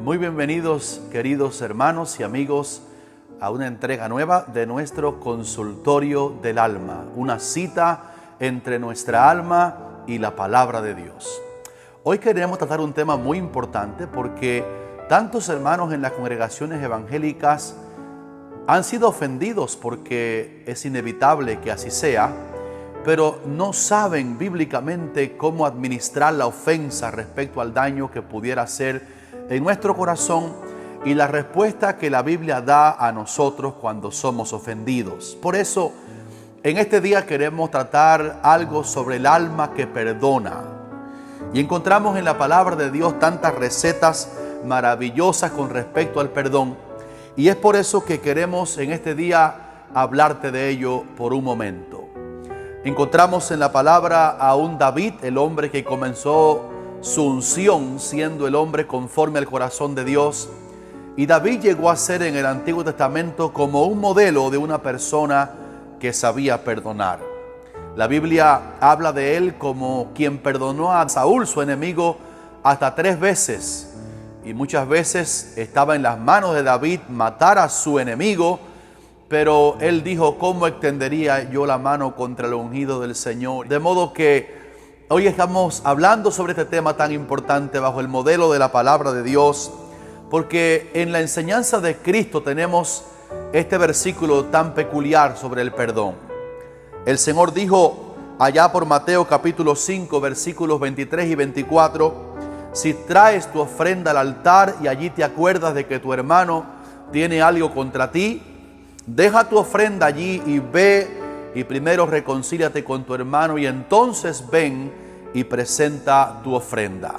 Muy bienvenidos, queridos hermanos y amigos, a una entrega nueva de nuestro consultorio del alma, una cita entre nuestra alma y la palabra de Dios. Hoy queremos tratar un tema muy importante porque tantos hermanos en las congregaciones evangélicas han sido ofendidos, porque es inevitable que así sea, pero no saben bíblicamente cómo administrar la ofensa respecto al daño que pudiera hacer en nuestro corazón y la respuesta que la Biblia da a nosotros cuando somos ofendidos. Por eso, en este día queremos tratar algo sobre el alma que perdona. Y encontramos en la palabra de Dios tantas recetas maravillosas con respecto al perdón. Y es por eso que queremos en este día hablarte de ello por un momento. Encontramos en la palabra a un David, el hombre que comenzó su unción siendo el hombre conforme al corazón de Dios. Y David llegó a ser en el Antiguo Testamento como un modelo de una persona que sabía perdonar. La Biblia habla de él como quien perdonó a Saúl, su enemigo, hasta 3 veces. Y muchas veces estaba en las manos de David matar a su enemigo, pero él dijo: ¿cómo extendería yo la mano contra el ungido del Señor? De modo que hoy estamos hablando sobre este tema tan importante bajo el modelo de la palabra de Dios, porque en la enseñanza de Cristo tenemos este versículo tan peculiar sobre el perdón. El Señor dijo allá por Mateo capítulo 5, versículos 23 y 24, si traes tu ofrenda al altar y allí te acuerdas de que tu hermano tiene algo contra ti, deja tu ofrenda allí y ve y primero reconcíliate con tu hermano y entonces ven y presenta tu ofrenda.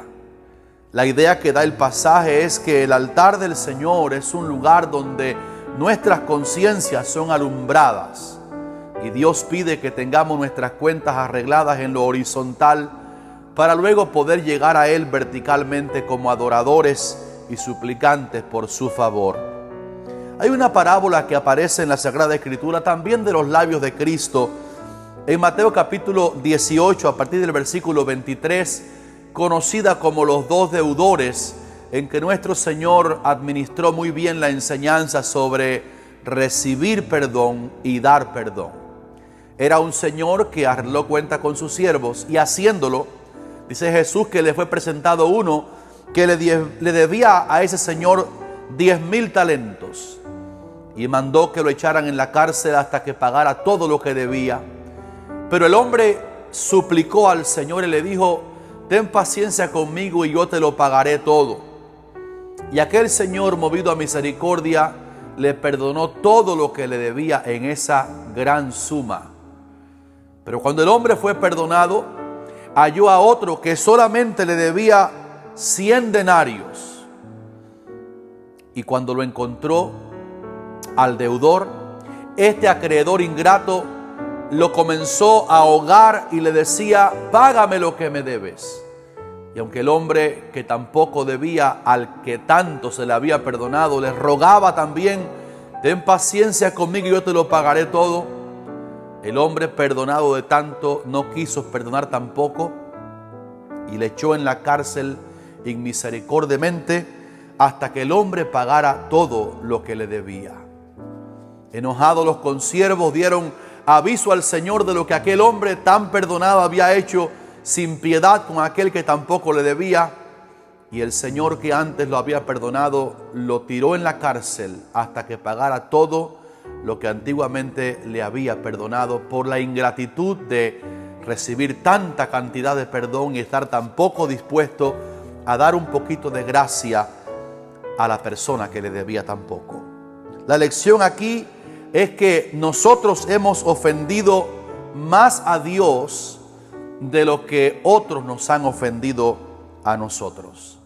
La idea que da el pasaje es que el altar del Señor es un lugar donde nuestras conciencias son alumbradas y Dios pide que tengamos nuestras cuentas arregladas en lo horizontal para luego poder llegar a Él verticalmente como adoradores y suplicantes por su favor. Hay una parábola que aparece en la Sagrada Escritura, también de los labios de Cristo, en Mateo capítulo 18, a partir del versículo 23, conocida como los 2 deudores, en que nuestro Señor administró muy bien la enseñanza sobre recibir perdón y dar perdón. Era un señor que arregló cuenta con sus siervos y haciéndolo, dice Jesús que le fue presentado uno que le debía a ese señor 10,000 talentos. Y mandó que lo echaran en la cárcel hasta que pagara todo lo que debía. Pero el hombre suplicó al Señor y le dijo: ten paciencia conmigo y yo te lo pagaré todo. Y aquel señor, movido a misericordia, le perdonó todo lo que le debía en esa gran suma. Pero cuando el hombre fue perdonado, halló a otro que solamente le debía 100 denarios. Y cuando lo encontró al deudor, este acreedor ingrato lo comenzó a ahogar y le decía: págame lo que me debes. Y aunque el hombre que tampoco debía, al que tanto se le había perdonado, le rogaba también: ten paciencia conmigo y yo te lo pagaré todo, el hombre, perdonado de tanto, no quiso perdonar tampoco y le echó en la cárcel inmisericordiamente hasta que el hombre pagara todo lo que le debía. Enojados los consiervos dieron aviso al Señor de lo que aquel hombre tan perdonado había hecho sin piedad con aquel que tampoco le debía. Y el Señor, que antes lo había perdonado, lo tiró en la cárcel hasta que pagara todo lo que antiguamente le había perdonado, por la ingratitud de recibir tanta cantidad de perdón y estar tan poco dispuesto a dar un poquito de gracia a la persona que le debía tan poco. La lección aquí es que nosotros hemos ofendido más a Dios de lo que otros nos han ofendido a nosotros.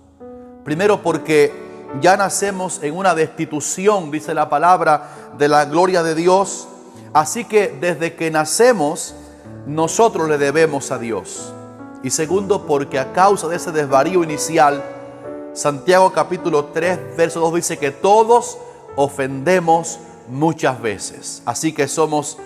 Primero, porque ya nacemos en una destitución, dice la palabra, de la gloria de Dios. Así que desde que nacemos, nosotros le debemos a Dios. Y segundo, porque a causa de ese desvarío inicial, Santiago capítulo 3, verso 2 dice que todos ofendemos muchas veces. Así que somos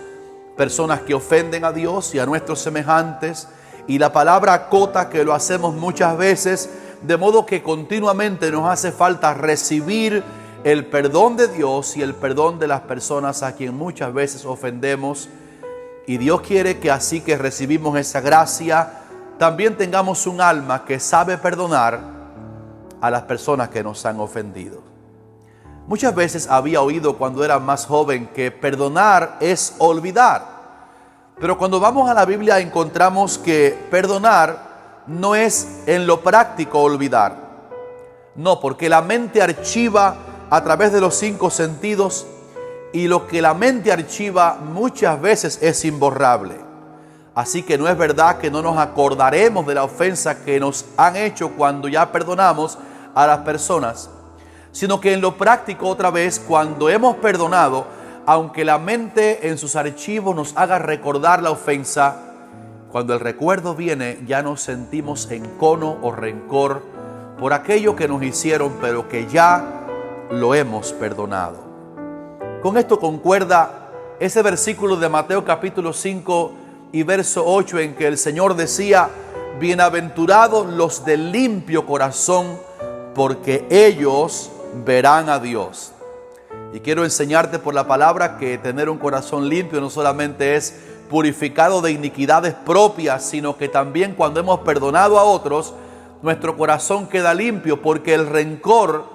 personas que ofenden a Dios y a nuestros semejantes, y la palabra acota que lo hacemos muchas veces de modo que continuamente nos hace falta recibir el perdón de Dios y el perdón de las personas a quien muchas veces ofendemos. Y Dios quiere que así que recibimos esa gracia, también tengamos un alma que sabe perdonar a las personas que nos han ofendido. Muchas veces había oído cuando era más joven que perdonar es olvidar. Pero cuando vamos a la Biblia encontramos que perdonar no es en lo práctico olvidar. No, porque la mente archiva a través de los 5 sentidos y lo que la mente archiva muchas veces es imborrable. Así que no es verdad que no nos acordaremos de la ofensa que nos han hecho cuando ya perdonamos a las personas, sino que en lo práctico otra vez, cuando hemos perdonado, aunque la mente en sus archivos nos haga recordar la ofensa, cuando el recuerdo viene ya nos sentimos encono o rencor por aquello que nos hicieron, pero que ya lo hemos perdonado. Con esto concuerda ese versículo de Mateo capítulo 5 y verso 8 en que el Señor decía: bienaventurados los de limpio corazón, porque ellos verán a Dios. Y quiero enseñarte por la palabra que tener un corazón limpio no solamente es purificado de iniquidades propias, sino que también cuando hemos perdonado a otros, nuestro corazón queda limpio, porque el rencor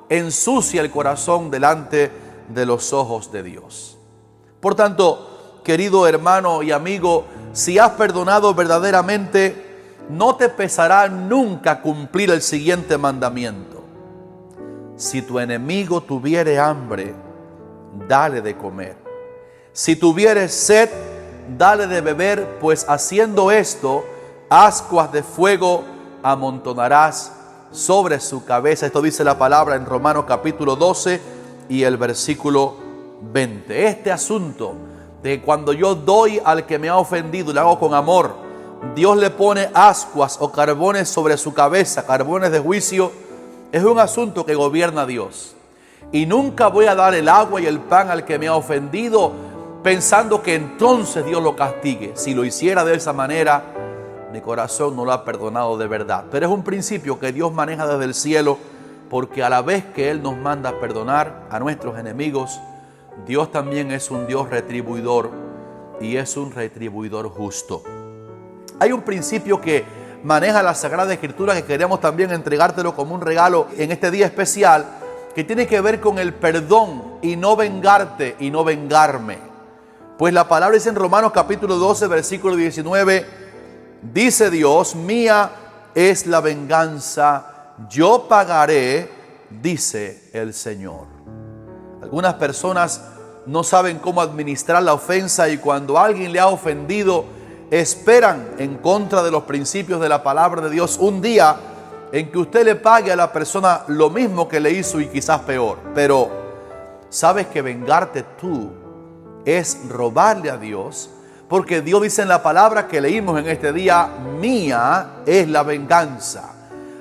ensucia el corazón delante de los ojos de Dios. Por tanto, querido hermano y amigo, si has perdonado verdaderamente, no te pesará nunca cumplir el siguiente mandamiento: si tu enemigo tuviere hambre, dale de comer. Si tuviere sed, dale de beber, pues haciendo esto, ascuas de fuego amontonarás sobre su cabeza. Esto dice la palabra en Romanos capítulo 12 y el versículo 20. Este asunto de que cuando yo doy al que me ha ofendido y lo hago con amor, Dios le pone ascuas o carbones sobre su cabeza, carbones de juicio, es un asunto que gobierna Dios. Y nunca voy a dar el agua y el pan al que me ha ofendido pensando que entonces Dios lo castigue. Si lo hiciera de esa manera, mi corazón no lo ha perdonado de verdad. Pero es un principio que Dios maneja desde el cielo, porque a la vez que Él nos manda a perdonar a nuestros enemigos, Dios también es un Dios retribuidor y es un retribuidor justo. Hay un principio que maneja la Sagrada Escritura que queremos también entregártelo como un regalo en este día especial, que tiene que ver con el perdón y no vengarte y no vengarme. Pues la palabra dice en Romanos capítulo 12, versículo 19, dice Dios: mía es la venganza, yo pagaré, dice el Señor. Algunas personas no saben cómo administrar la ofensa y cuando alguien le ha ofendido, esperan en contra de los principios de la palabra de Dios un día en que usted le pague a la persona lo mismo que le hizo y quizás peor. Pero sabes que vengarte tú es robarle a Dios, porque Dios dice en la palabra que leímos en este día: mía es la venganza.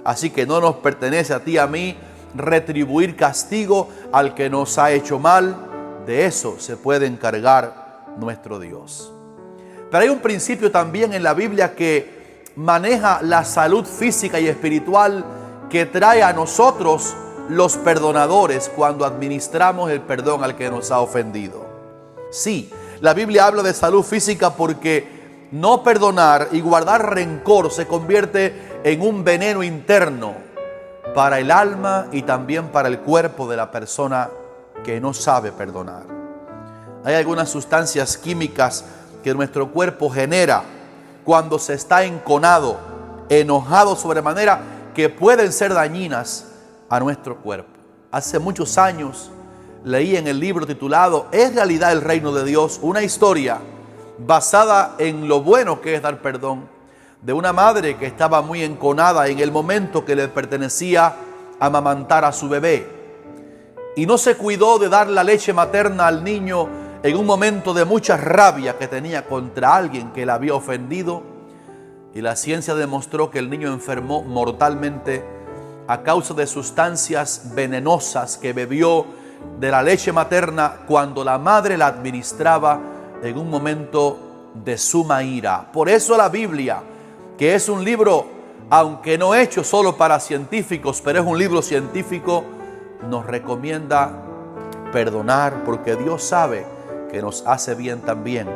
Así que no nos pertenece a ti y a mí retribuir castigo al que nos ha hecho mal. De eso se puede encargar nuestro Dios. Pero hay un principio también en la Biblia que maneja la salud física y espiritual que trae a nosotros los perdonadores cuando administramos el perdón al que nos ha ofendido. Sí, la Biblia habla de salud física porque no perdonar y guardar rencor se convierte en un veneno interno para el alma y también para el cuerpo de la persona que no sabe perdonar. Hay algunas sustancias químicas que nuestro cuerpo genera cuando se está enconado, enojado sobremanera, que pueden ser dañinas a nuestro cuerpo. Hace muchos años leí en el libro titulado ¿Es realidad el reino de Dios?, una historia basada en lo bueno que es dar perdón, de una madre que estaba muy enconada en el momento que le pertenecía amamantar a su bebé y no se cuidó de dar la leche materna al niño en un momento de mucha rabia que tenía contra alguien que la había ofendido, y la ciencia demostró que el niño enfermó mortalmente a causa de sustancias venenosas que bebió de la leche materna cuando la madre la administraba en un momento de suma ira. Por eso la Biblia, que es un libro aunque no hecho solo para científicos, pero es un libro científico, nos recomienda perdonar, porque Dios sabe que nos hace bien también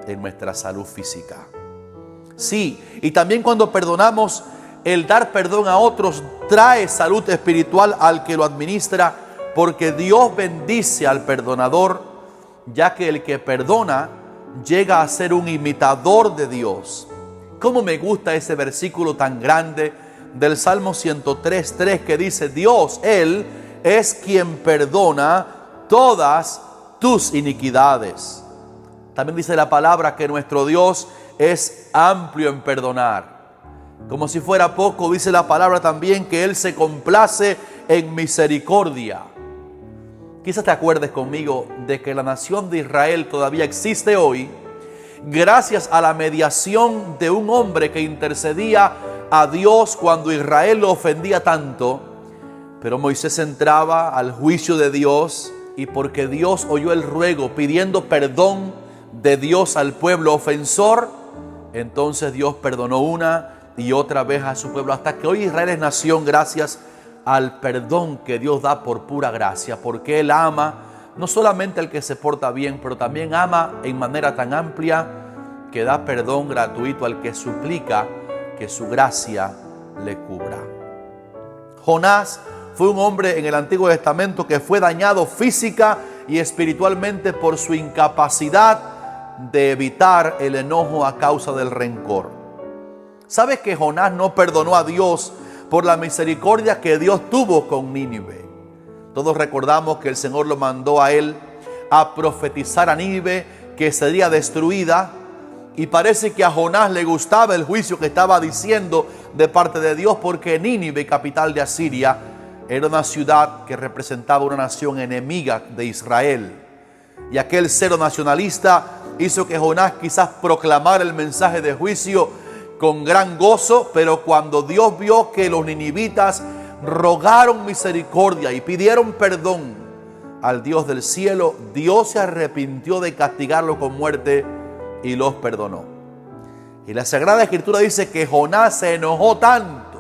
en nuestra salud física. Sí, y también cuando perdonamos, el dar perdón a otros trae salud espiritual al que lo administra, porque Dios bendice al perdonador, ya que el que perdona llega a ser un imitador de Dios. ¿Cómo me gusta ese versículo tan grande del Salmo 103:3 que dice: Dios, Él es quien perdona todas tus iniquidades. También dice la palabra que nuestro Dios es amplio en perdonar. Como si fuera poco, dice la palabra también que Él se complace en misericordia. Quizás te acuerdes conmigo de que la nación de Israel todavía existe hoy gracias a la mediación de un hombre que intercedía a Dios cuando Israel lo ofendía tanto. Pero Moisés entraba al juicio de Dios, y porque Dios oyó el ruego pidiendo perdón de Dios al pueblo ofensor, entonces Dios perdonó una y otra vez a su pueblo, hasta que hoy Israel es nación gracias al perdón que Dios da por pura gracia, porque Él ama no solamente al que se porta bien, pero también ama en manera tan amplia que da perdón gratuito al que suplica que su gracia le cubra. Jonás fue un hombre en el Antiguo Testamento que fue dañado física y espiritualmente por su incapacidad de evitar el enojo a causa del rencor. ¿Sabes que Jonás no perdonó a Dios por la misericordia que Dios tuvo con Nínive? Todos recordamos que el Señor lo mandó a él a profetizar a Nínive que sería destruida, y parece que a Jonás le gustaba el juicio que estaba diciendo de parte de Dios, porque Nínive, capital de Asiria, era una ciudad que representaba una nación enemiga de Israel. Y aquel celo nacionalista hizo que Jonás quizás proclamara el mensaje de juicio con gran gozo, pero cuando Dios vio que los ninivitas rogaron misericordia y pidieron perdón al Dios del cielo, Dios se arrepintió de castigarlo con muerte y los perdonó. Y la Sagrada Escritura dice que Jonás se enojó tanto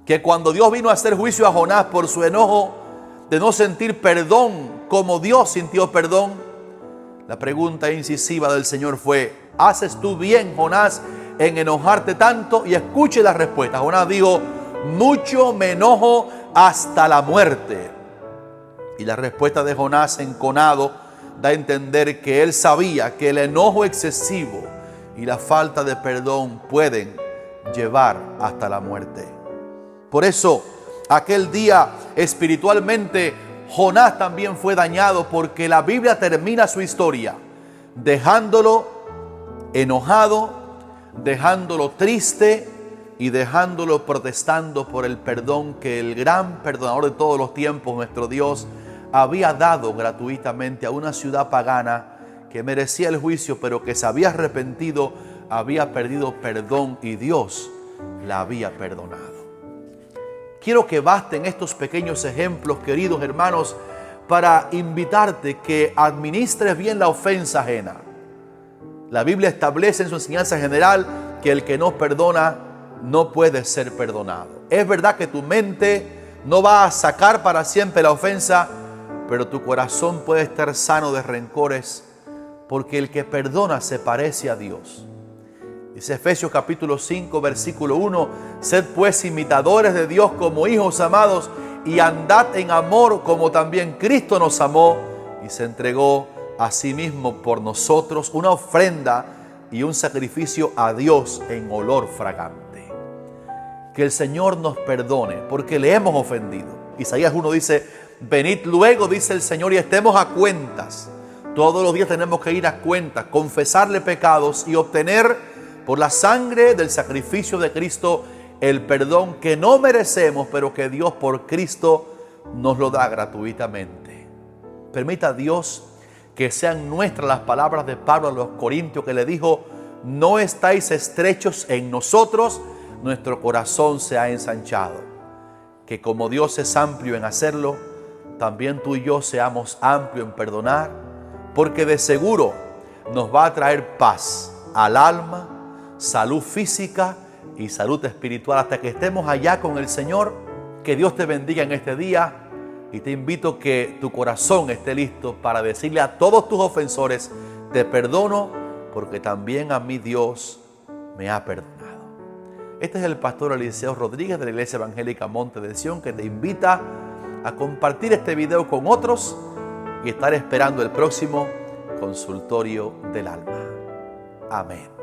que cuando Dios vino a hacer juicio a Jonás por su enojo de no sentir perdón como Dios sintió perdón, la pregunta incisiva del Señor fue: ¿haces tú bien, Jonás, en enojarte tanto? Y escuche la respuesta. Jonás dijo: mucho me enojo hasta la muerte. Y la respuesta de Jonás, enconado, da a entender que él sabía que el enojo excesivo y la falta de perdón pueden llevar hasta la muerte. Por eso, aquel día espiritualmente Jonás también fue dañado, porque la Biblia termina su historia dejándolo enojado, dejándolo triste y dejándolo protestando por el perdón que el gran perdonador de todos los tiempos, nuestro Dios, había dado gratuitamente a una ciudad pagana que merecía el juicio, pero que se había arrepentido, había perdido perdón y Dios la había perdonado. Quiero que basten estos pequeños ejemplos, queridos hermanos, para invitarte que administres bien la ofensa ajena. La Biblia establece en su enseñanza general que el que no perdona no puede ser perdonado. Es verdad que tu mente no va a sacar para siempre la ofensa, pero tu corazón puede estar sano de rencores, porque el que perdona se parece a Dios. Dice Efesios capítulo 5, versículo 1: sed pues imitadores de Dios como hijos amados, y andad en amor como también Cristo nos amó y se entregó a sí mismo por nosotros, una ofrenda y un sacrificio a Dios en olor fragante. Que el Señor nos perdone porque le hemos ofendido. Isaías 1 dice: venid luego, dice el Señor, y estemos a cuentas. Todos los días tenemos que ir a cuentas, confesarle pecados y obtener por la sangre del sacrificio de Cristo el perdón que no merecemos, pero que Dios por Cristo nos lo da gratuitamente. Permita a Dios que sean nuestras las palabras de Pablo a los Corintios, que le dijo: no estáis estrechos en nosotros, nuestro corazón se ha ensanchado. Que como Dios es amplio en hacerlo, también tú y yo seamos amplios en perdonar, porque de seguro nos va a traer paz al alma, salud física y salud espiritual hasta que estemos allá con el Señor. Que Dios te bendiga en este día y te invito que tu corazón esté listo para decirle a todos tus ofensores: te perdono porque también a mí Dios me ha perdonado. Este es el pastor Eliseo Rodríguez de la Iglesia Evangélica Monte de Sión, que te invita a compartir este video con otros y estar esperando el próximo consultorio del alma. Amén.